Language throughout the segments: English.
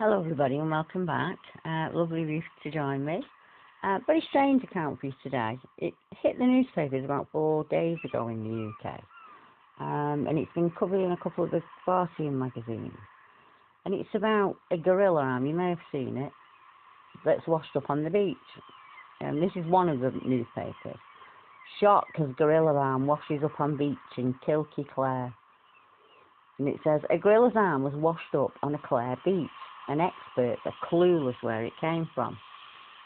Hello everybody and welcome back. Lovely Ruth to join me. Very strange account for you today. It hit the newspapers about 4 days ago in the UK. And it's been covered in a couple of the Spartian magazines. And it's about a gorilla arm, you may have seen it, that's washed up on the beach. And this is one of the newspapers. Shock as gorilla arm washes up on beach in KilKee, Clare. And it says, a gorilla's arm was washed up on a Clare beach. And experts are clueless where it came from.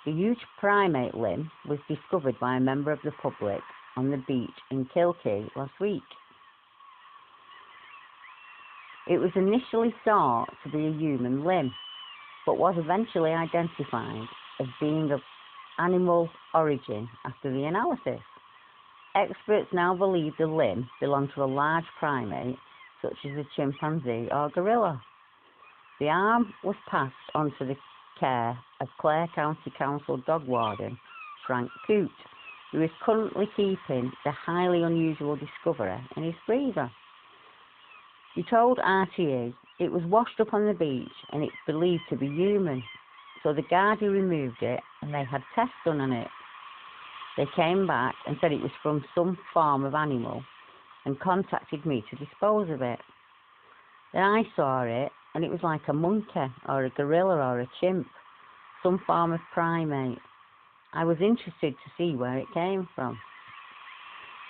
The huge primate limb was discovered by a member of the public on the beach in KilKee last week. It was initially thought to be a human limb, but was eventually identified as being of animal origin after the analysis. Experts now believe the limb belonged to a large primate, such as a chimpanzee or gorilla. The arm was passed on to the care of Clare County Council dog warden Frank Coote, who is currently keeping the highly unusual discovery in his freezer. He told RTE it was washed up on the beach and it's believed to be human, so the Guardian removed it and they had tests done on it. They came back and said it was from some form of animal and contacted me to dispose of it. Then I saw it, and it was like a monkey or a gorilla or a chimp, some form of primate. I was interested to see where it came from.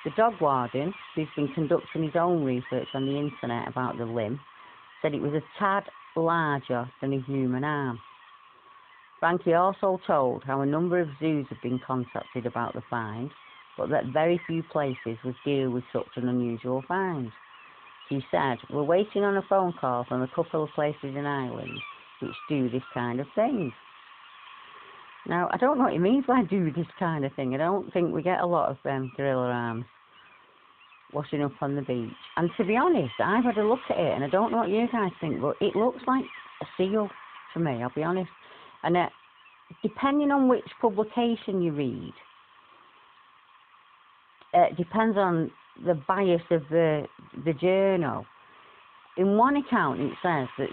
The dog warden, who's been conducting his own research on the internet about the limb, said it was a tad larger than a human arm. Frankie also told how a number of zoos have been contacted about the find, but that very few places would deal with such an unusual find. He said, we're waiting on a phone call from a couple of places in Ireland which do this kind of thing. Now, I don't know what he means by do this kind of thing. I don't think we get a lot of gorilla arms washing up on the beach. And to be honest, I've had a look at it and I don't know what you guys think, but it looks like a seal to me, I'll be honest. And depending on which publication you read, it depends on the bias of the journal. In one account it says that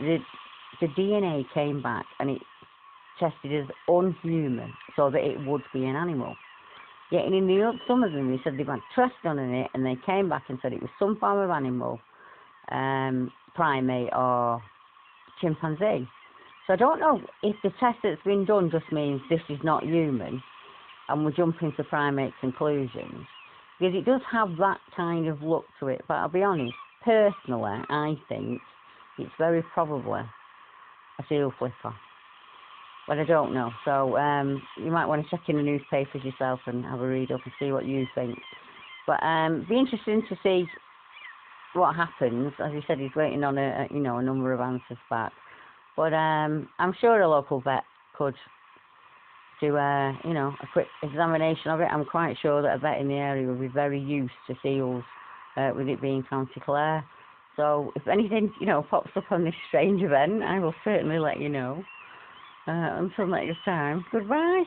the DNA came back and it tested as unhuman, so that it would be an animal. Yet in some of them they said they've had tests done on it and they came back and said it was some form of animal, primate or chimpanzee. So I don't know if the test that's been done just means this is not human and we're jumping to primate conclusions. Because it does have that kind of look to it, but I'll be honest, personally, I think it's very probably a seal flipper. But I don't know, so you might want to check in the newspapers yourself and have a read up and see what you think. But be interesting to see what happens. As he said, he's waiting on a number of answers back. But I'm sure a local vet could do a quick examination of it. I'm quite sure that a vet in the area will be very used to seals, with it being County Clare. So if anything, pops up on this strange event, I will certainly let you know. Until next time, goodbye.